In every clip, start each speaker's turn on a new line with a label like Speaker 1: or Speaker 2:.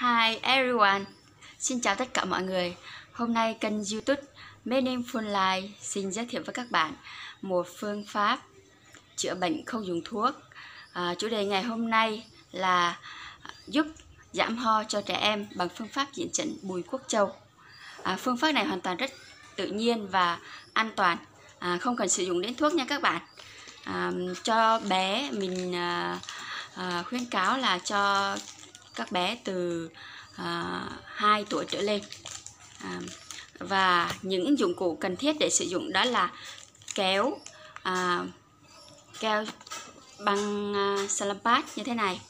Speaker 1: Hi everyone, xin chào tất cả mọi người. Hôm nay kênh YouTube Meaningful Life xin giới thiệu với các bạn một phương pháp chữa bệnh không dùng thuốc. Chủ đề ngày hôm nay là giúp giảm ho cho trẻ em bằng phương pháp diễn chỉnh Bùi Quốc Châu. Phương pháp này hoàn toàn rất tự nhiên và an toàn, không cần sử dụng đến thuốc nha các bạn. Cho bé mình khuyến cáo là cho các bé từ 2 tuổi trở lên. Và những dụng cụ cần thiết để sử dụng đó là kéo, keo băng Salompas như thế này,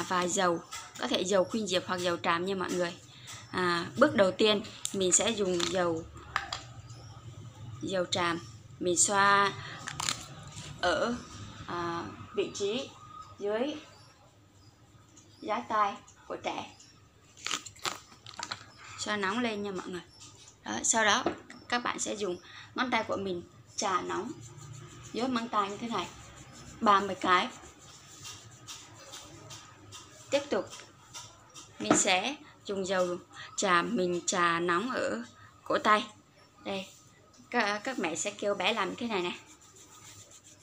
Speaker 1: và dầu, có thể dầu khuyên diệp hoặc dầu tràm nha mọi người. Bước đầu tiên mình sẽ dùng dầu tràm, mình xoa ở vị trí dưới giá tay của trẻ, xoa nóng lên nha mọi người. Sau đó các bạn sẽ dùng ngón tay của mình chà nóng dưới ngón tay như thế này 30 cái. Tiếp tục mình sẽ dùng dầu mình chà nóng ở cổ tay. Đây, các mẹ sẽ kêu bé làm thế này này.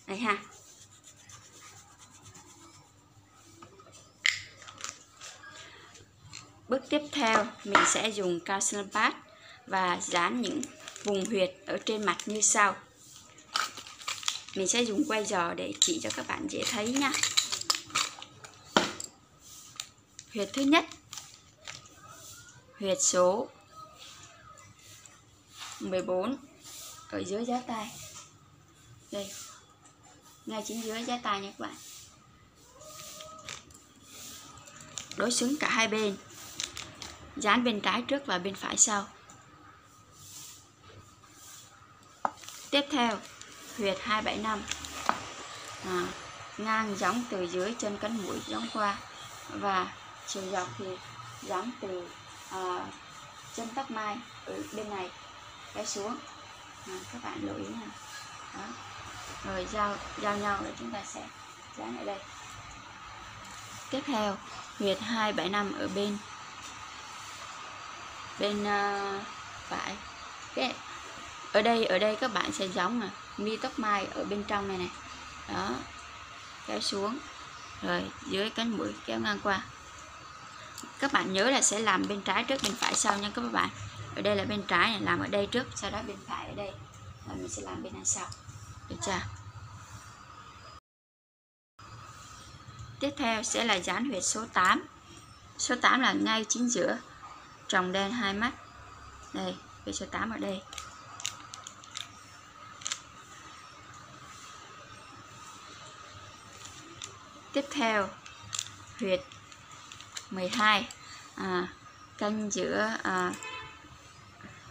Speaker 1: Đây ha. Bước tiếp theo mình sẽ dùng keo Salompas và dán những vùng huyệt ở trên mặt như sau. Mình sẽ dùng quay giò để chỉ cho các bạn dễ thấy nha. Huyệt thứ nhất, huyệt số 14 ở dưới giá tay. Đây, ngay chính dưới giá tay nha các bạn. Đối xứng cả hai bên, dán bên trái trước và bên phải sau. Tiếp theo, huyệt 275, ngang gióng từ dưới chân cánh mũi gióng qua, và chiều dọc thì gióng từ chân tóc mai ở bên này cái xuống. Các bạn lưu ý nha. Đó. Rồi giao nhau để chúng ta sẽ dán ở đây. Tiếp theo, huyệt 275 ở bên phải. Ở đây các bạn sẽ gióng mi tóc mai ở bên trong này này. Đó, kéo xuống, rồi dưới cánh mũi kéo ngang qua. Các bạn nhớ là sẽ làm bên trái trước bên phải sau nha các bạn. Ở đây là bên trái này, làm ở đây trước, sau đó bên phải ở đây, rồi mình sẽ làm bên này sau. Được chưa? Tiếp theo sẽ là dán huyệt số 8. Số 8 là ngay chính giữa tròng đen hai mắt. Đây, huyệt số 8 ở đây. Tiếp theo, huyệt 12, canh giữa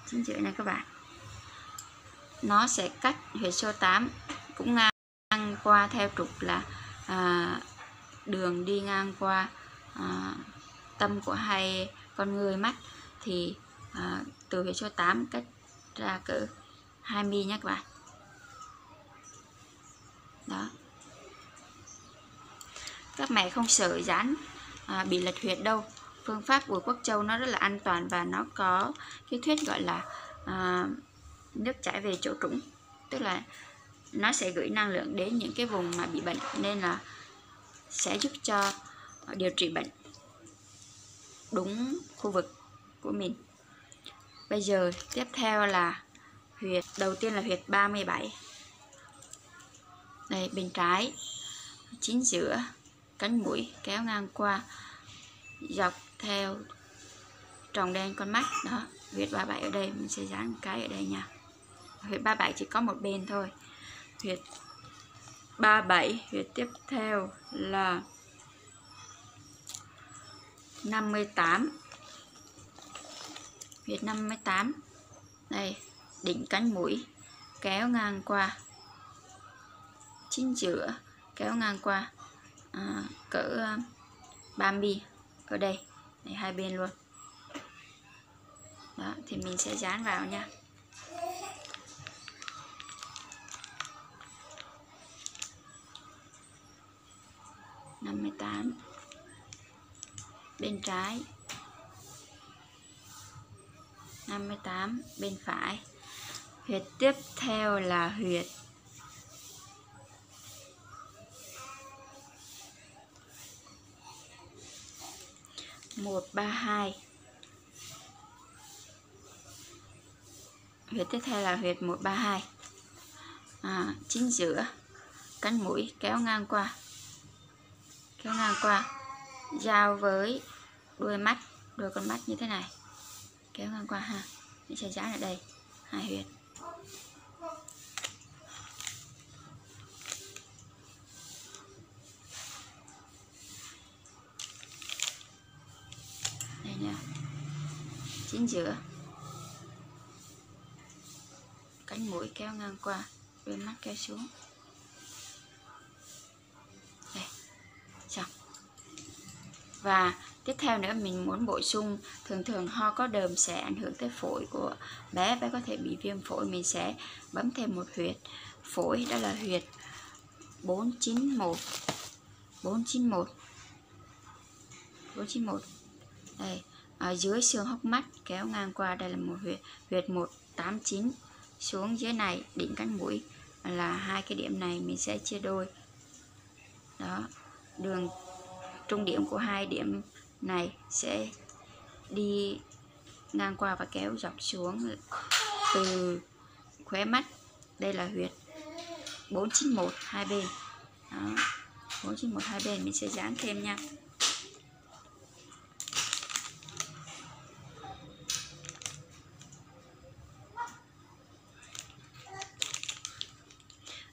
Speaker 1: chính giữa này các bạn. Nó sẽ cách huyệt số 8 cũng ngang qua theo trục là đường đi ngang qua tâm của hai con người mắt, thì từ huyệt số 8 cách ra cỡ 20 nhé các bạn. Đó. Các mẹ không sợ dán bị lệch huyệt đâu. Phương pháp Bùi Quốc Châu nó rất là an toàn và nó có cái thuyết gọi là nước chảy về chỗ trũng, tức là nó sẽ gửi năng lượng đến những cái vùng mà bị bệnh, nên là sẽ giúp cho điều trị bệnh đúng khu vực của mình. Bây giờ tiếp theo là huyệt đầu tiên là huyệt 37. Đây, bên trái chính giữa cánh mũi kéo ngang qua dọc theo tròng đen con mắt. Đó, huyệt 37 ở đây, mình sẽ dán một cái ở đây nha. Huyệt 37 chỉ có một bên thôi. Huyệt 37, huyệt tiếp theo là 58. Huyệt 58. Đây, đỉnh cánh mũi kéo ngang qua chính giữa, kéo ngang qua cỡ 30 ở đây, này, hai bên luôn. Đó, thì mình sẽ dán vào nha. Bên trái 58 bên phải. Huyệt tiếp theo là huyệt 132. Huyệt tiếp theo là huyệt 132. Chính giữa cánh mũi kéo ngang qua, giao với đuôi con mắt như thế này, kéo ngang qua ha. Mình sẽ dán ở đây hai huyệt. Đây nha, chính giữa cánh mũi kéo ngang qua, đuôi mắt kéo xuống. Đây, xong. Và tiếp theo nữa mình muốn bổ sung, thường ho có đờm sẽ ảnh hưởng tới phổi của bé có thể bị viêm phổi. Mình sẽ bấm thêm một huyệt phổi, đó là huyệt 491. Đây, ở dưới xương hốc mắt kéo ngang qua, đây là một huyệt 189. Xuống dưới này đỉnh cánh mũi là hai cái điểm này mình sẽ chia đôi. Đó, đường trung điểm của hai điểm này sẽ đi ngang qua và kéo dọc xuống từ khóe mắt. Đây là huyệt 491 hai bên. Đó, 491 hai bên mình sẽ dán thêm nha.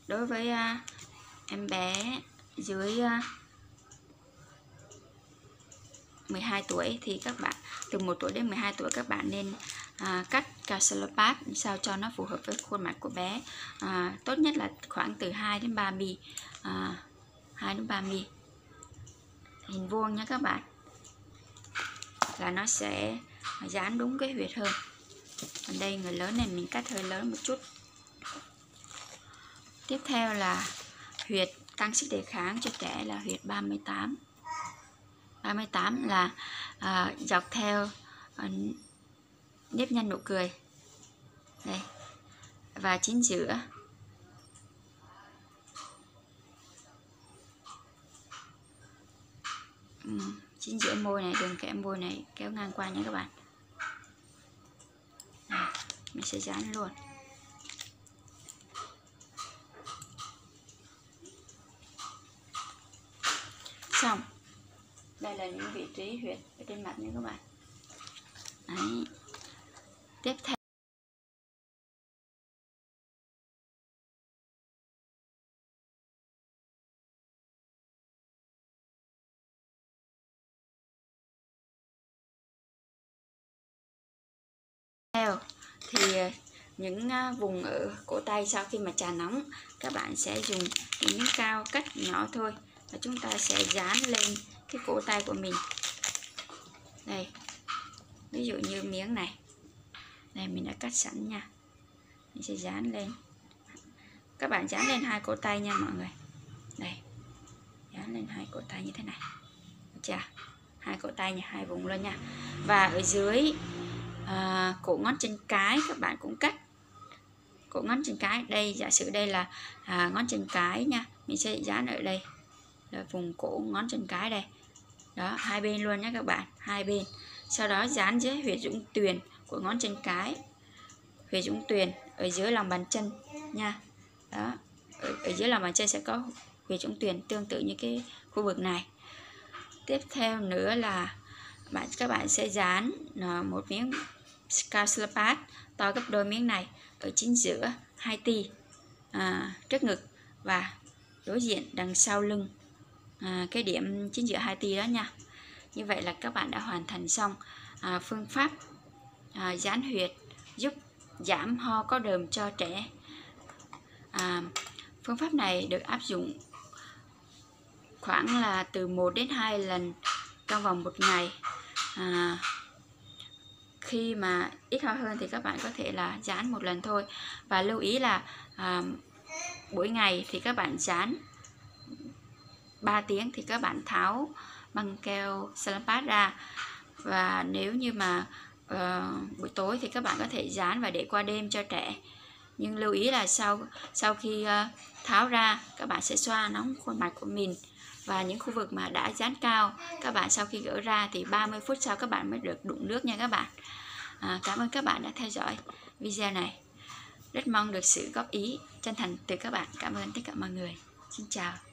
Speaker 1: Đối với em bé dưới 12 tuổi thì các bạn từ 1 tuổi đến 12 tuổi các bạn nên cắt Causalopate sao cho nó phù hợp với khuôn mặt của bé. Tốt nhất là khoảng từ 2 đến 3 mm, 2 đến 3 mm hình vuông nha các bạn, là nó sẽ dán đúng cái huyệt hơn. Còn đây người lớn này mình cắt hơi lớn một chút. Tiếp theo là huyệt tăng sức đề kháng cho trẻ là huyệt 38. 38 là dọc theo nếp nhăn nụ cười đây, và chính giữa chính giữa môi này, đường kẽ môi này kéo ngang qua nha các bạn. Đây, mình sẽ dán luôn. Xong. Đây là những vị trí huyệt ở trên mặt nha các bạn. Đấy. Tiếp theo thì những vùng ở cổ tay sau khi mà trà nóng, các bạn sẽ dùng miếng cao cắt nhỏ thôi và chúng ta sẽ dán lên cái cổ tay của mình. Đây, ví dụ như miếng này, đây mình đã cắt sẵn nha, mình sẽ dán lên. Các bạn dán lên hai cổ tay nha mọi người. Đây, dán lên hai cổ tay như thế này. Được chưa? Hai cổ tay nha, hai vùng luôn nha. Và ở dưới cổ ngón chân cái các bạn cũng cắt. Cổ ngón chân cái đây, giả sử đây là ngón chân cái nha, mình sẽ dán ở đây là vùng cổ ngón chân cái đây. Đó, hai bên luôn nhé các bạn, hai bên. Sau đó dán dưới huyệt dũng tuyền của ngón chân cái, huyệt dũng tuyền ở dưới lòng bàn chân nha. Đó, ở dưới lòng bàn chân sẽ có huyệt dũng tuyền tương tự như cái khu vực này. Tiếp theo nữa là các bạn sẽ dán một miếng Causalopate to gấp đôi miếng này ở chính giữa hai ti, trước ngực và đối diện đằng sau lưng, cái điểm chính giữa hai ti đó nha. Như vậy là các bạn đã hoàn thành xong phương pháp dán huyệt giúp giảm ho có đờm cho trẻ. Phương pháp này được áp dụng khoảng là từ 1 đến 2 lần trong vòng một ngày. Khi mà ít ho hơn thì các bạn có thể là dán một lần thôi. Và lưu ý là mỗi ngày thì các bạn dán 3 tiếng thì các bạn tháo băng keo Causalopate ra. Và nếu như mà buổi tối thì các bạn có thể dán và để qua đêm cho trẻ. Nhưng lưu ý là sau khi tháo ra, các bạn sẽ xoa nóng khuôn mặt của mình. Và những khu vực mà đã dán cao, các bạn sau khi gỡ ra thì 30 phút sau các bạn mới được đụng nước nha các bạn. Cảm ơn các bạn đã theo dõi video này. Rất mong được sự góp ý chân thành từ các bạn. Cảm ơn tất cả mọi người. Xin chào.